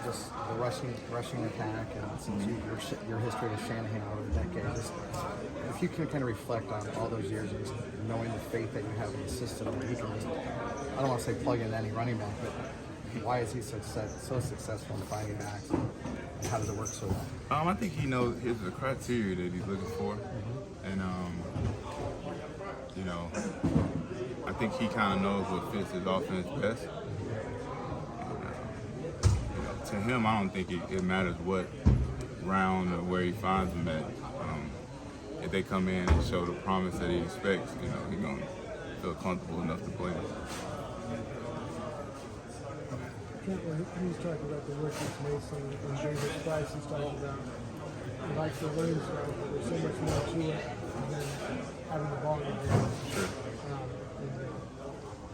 just the rushing attack, and since your history with Shanahan over the decades, if you can kind of reflect on all those years and just knowing the faith that you have in the system, that he can just, I don't want to say plug in any running back, but why is he so successful in finding backs, and how does it work so well? I think he knows the criteria that he's looking for, and you know, I think he kind of knows what fits his offense best. To him, I don't think it matters what round or where he finds them at. If they come in and show the promise that he expects, you know, he's going to feel comfortable enough to play. Trent, when he's talking about the rookies, Mason and David Price, he's talking about he likes the Williams guys, but there's so much more to it than having the ball in your hands. Sure.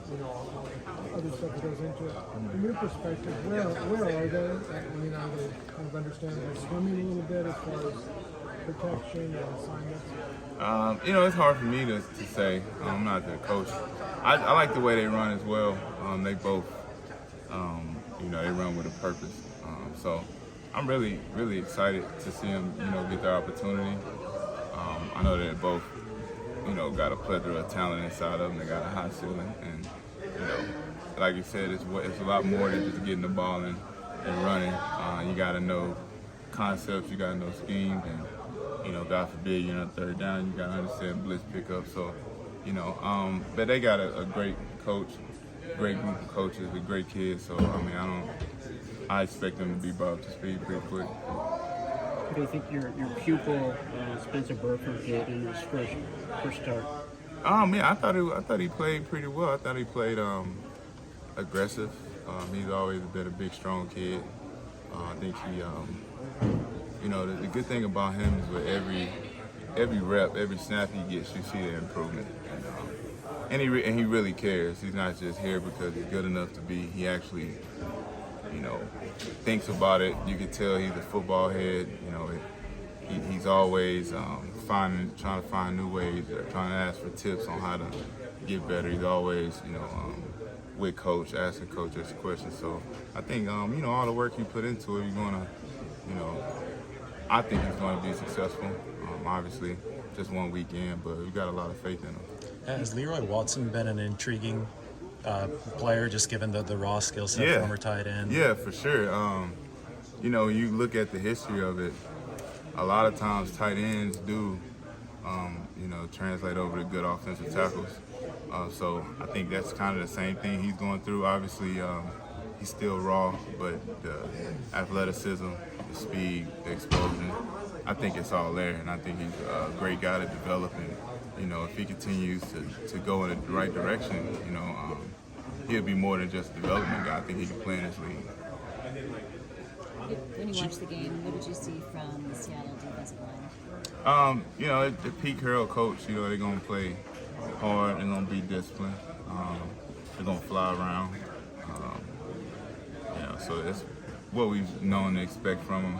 You know, all the other stuff that goes into it. From your perspective, where are they? You know, they kind of understand they're swimming a little bit as far as protection and assignments. You know, it's hard for me to say. I'm not the coach. I like the way they run as well. They both, you know, they run with a purpose. So I'm really, really excited to see them, you know, get their opportunity. I know that they both, you know, got a plethora of talent inside of them. They got a high ceiling, and you know, like you said, it's a lot more than just getting the ball and running. You got to know concepts, you got to know schemes, and you know, God forbid, you know, third down, you got to understand blitz pickup. So, you know, but they got a great coach, great group of coaches with great kids. So, I mean, I expect them to be brought up to speed pretty quick. What do you think your pupil, Spencer Burford, did in his first start? Yeah, I thought he played pretty well. I thought he played aggressive. He's always been a big, strong kid. I think he, you know, the good thing about him is with every rep, every snap he gets, you see the improvement. And he really cares. He's not just here because he's good enough to be. He actually, you know, thinks about it. You can tell he's a football head. You know, he's always trying to find new ways, trying to ask for tips on how to get better. He's always, you know, with coach, asking coach this question. So I think, you know, all the work you put into it, you're gonna, you know, I think he's going to be successful. Obviously, just one weekend, but we got a lot of faith in him. Has Leroy Watson been an intriguing player, just given the raw skill set, former tight end? Yeah, for sure. You know, you look at the history of it, a lot of times tight ends do, you know, translate over to good offensive tackles. So I think that's kind of the same thing he's going through. Obviously, he's still raw, but the athleticism, the speed, the explosion, I think it's all there. And I think he's a great guy to develop. And, you know, if he continues to go in the right direction, you know, he'll be more than just a development guy. I think he can play in this league. When you watched the game, what did you see from the Seattle defensive line? You know, the Pete Carroll coach, you know, they're going to play hard, they're going to be disciplined, they're going to fly around. You know, so that's what we've known to expect from them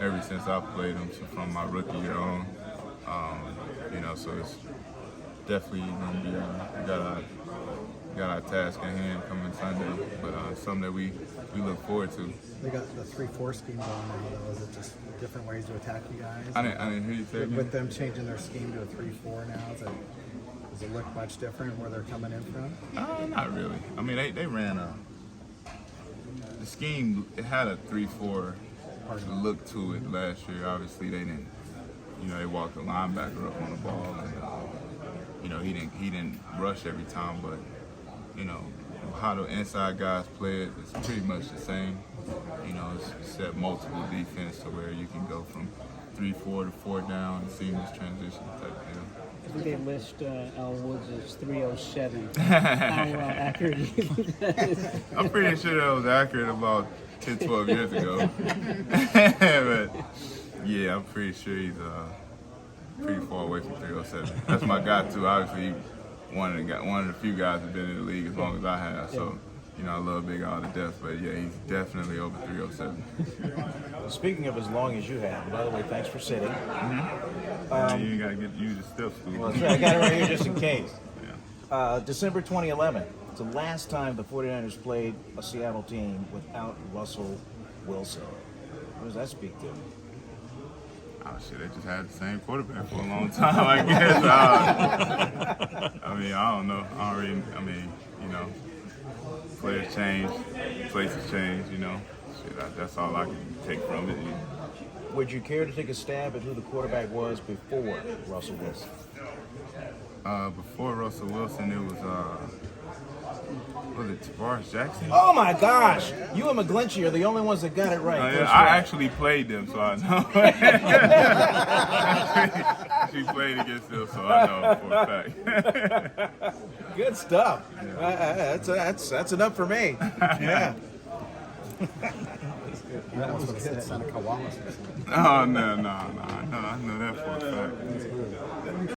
ever since I played them, so from my rookie year on. You know, so it's definitely going to be, we got our task at hand coming Sunday, but something that we look forward to. They got the 3-4 scheme going now, though. Is it just different ways to attack you guys? I didn't hear you say it. With them changing their scheme to a 3-4 now, does it look much different where they're coming in from? Not really. I mean, they ran the scheme. It had a 3-4 look to it last year. Obviously, they didn't. You know, they walked the linebacker up on the ball, and you know, he didn't rush every time, but you know how the inside guys play it, it's pretty much the same. You know, it's set multiple defense to where you can go from 3-4 to 4 down and seamless transition type deal. I think they list Al Woods as 307. How accurate do you think that is? I'm pretty sure that was accurate about 10, 12 years ago. But yeah, I'm pretty sure he's pretty far away from 307. That's my guy too. Obviously, one of the few guys that's been in the league as long as I have. So, you know, I love Big Al to death. But yeah, he's definitely over 307. Speaking of as long as you have, by the way, thanks for sitting. You gotta get used to stiff school. Well, that's right. I got it right here just in case. Yeah. December 2011. It's the last time the 49ers played a Seattle team without Russell Wilson? What does that speak to? Oh shit, they just had the same quarterback for a long time, I guess. I mean, I don't know. I don't really, I mean, you know, players change, places change, you know. Shit, that's all I can take from it. Would you care to take a stab at who the quarterback was before Russell Wilson? Before Russell Wilson, it was it Tavares Jackson? Oh my gosh! You and McGlinchey are the only ones that got it right. Yeah, First I round. actually played them, so I know. She played against them, so I know for a fact. Good stuff. That's enough for me. Yeah. That was what Seneca Wallace was saying. Oh no, I know that for a fact.